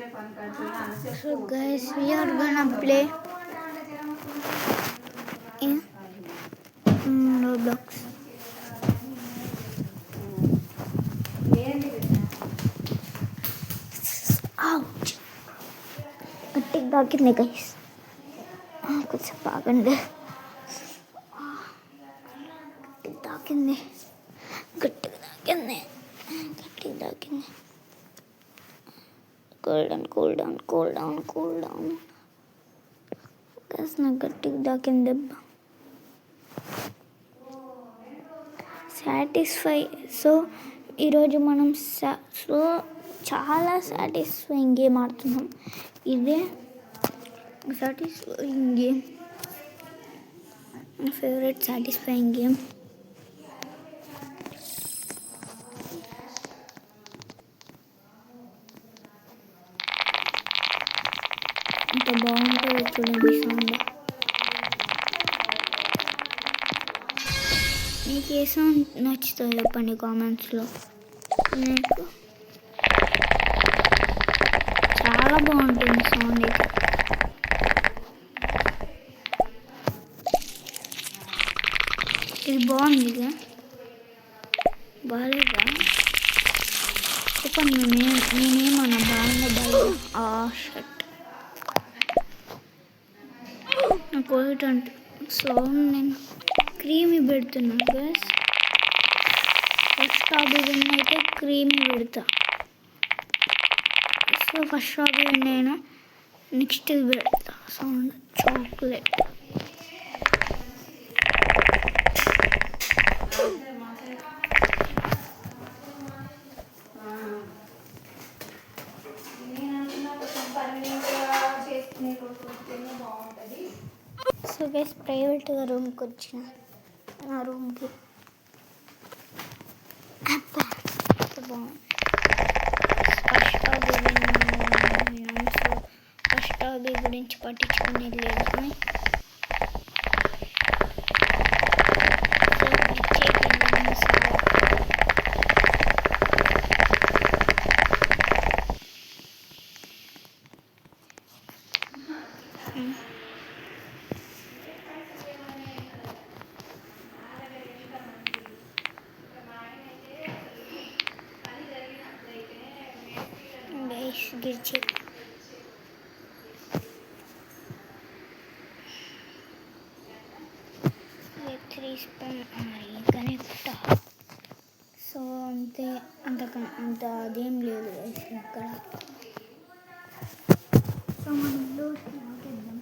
So guys, we are gonna play in Roblox. Ouch! గట్టిగా తాకింది guys, కొంచెం బాగండి. గట్టిగా తాకింది. కూల్ డౌన్ గైస్, నాకు గట్టిగా తాకింది దెబ్బ. సాటిస్ఫై. సో ఈరోజు మనం చాలా సాటిస్ఫైయింగ్ గేమ్ ఆడుతున్నాం. ఇదే సాటిస్ఫైయింగ్ గేమ్, నా ఫేవరెట్ సాటిస్ఫైయింగ్ గేమ్. ఇంత బాగుంటుంది చూడండి సౌండ్. మీకు ఏ సౌండ్ నచ్చుతుందో చెప్పండి కామెంట్స్లో. నాకు చాలా బాగుంటుంది సౌండ్ అయితే. ఇది బాగుంది, బాగాలేదా చెప్పండి. నేనేమన్నా బాగా షట్ నాకు ఏంటంటే సౌండ్ నేను క్రీమీ పెడుతున్నా గైస్. ఫస్ట్ హాబీ విన్ అయితే క్రీమీ పెడతా. సో ఫస్ట్ హాబీ విన్ అయినా నెక్స్ట్ ఇది పెడతా సౌండ్ చాక్లెట్. సో గైస్, ప్రైవేట్గా రూమ్కి వచ్చిన, నా రూమ్కి బాగుంది. ఫస్ట్ హాబీ గురించి పట్టించుకునేది లేదు. గిర్చి కనెక్ట్. సో అంతే, అంత అదేం లేదు ఇక్కడ. సో మనం నాకేద్దాం.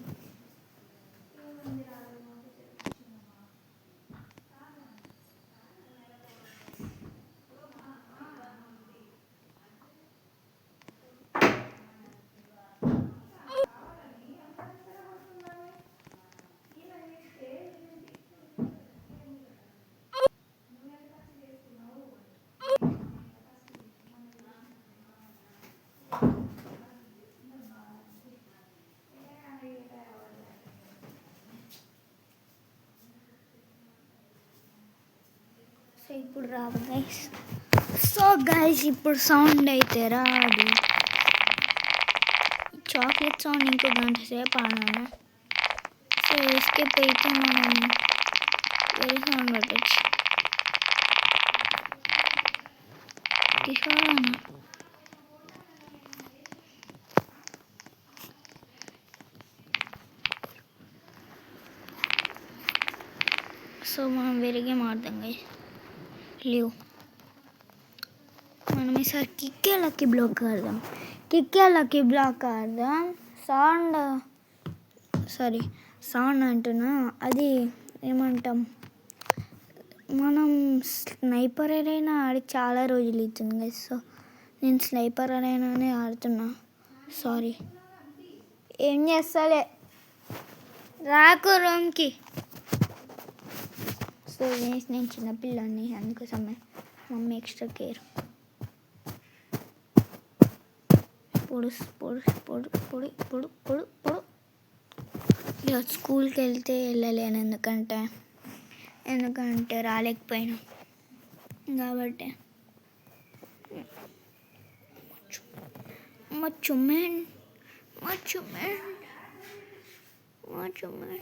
సో ఇప్పుడు రాదు గైస్. సో గైస్, ఇప్పుడు సౌండ్ అయితే రాదు. చాక్లెట్ సౌండ్ ఇంకో గంట సేపు ఆడాను. సో ఎస్కేప్ అయితే మనం వేరే సౌండ్ పెట్టచ్చు. సో మనం వేరే గేమ్ ఆడదాం గైస్. లీవ్. మనం ఈసారి కిక్కే లక్కీ బ్లాక్ ఆడదాం. సౌండ్ అంటున్నా, అది ఏమంటాం, మనం స్నైపర్ అయినా ఆడి చాలా రోజులు అవుతుంది గైస్. సో నేను స్నైపర్ అయినానే ఆడుతున్నా. సారీ, ఏం చేస్తాలే, రాకు రూమ్కి. సో నేను చిన్నపిల్లని, అందుకోసమే మమ్మీ ఎక్స్ట్రా కేర్. పొడు ఇక స్కూల్కి వెళ్ళలేను, ఎందుకంటే రాలేకపోయాను కాబట్టి. Macho man, macho man, macho man,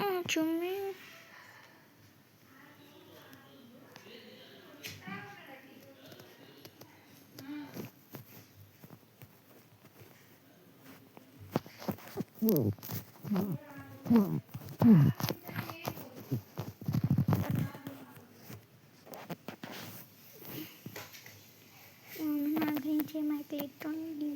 macho man. నా గురించి మైక్ ఎత్తుంది.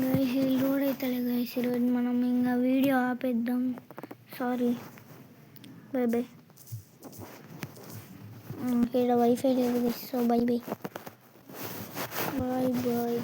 గైస్ లోడ్ అవుతలే గైస్, ఈరోజు మనం ఇంకా వీడియో ఆపేద్దాం. Sorry, bye bye. ఇక్కడ వైఫై లేదు guys, so bye bye bye bye.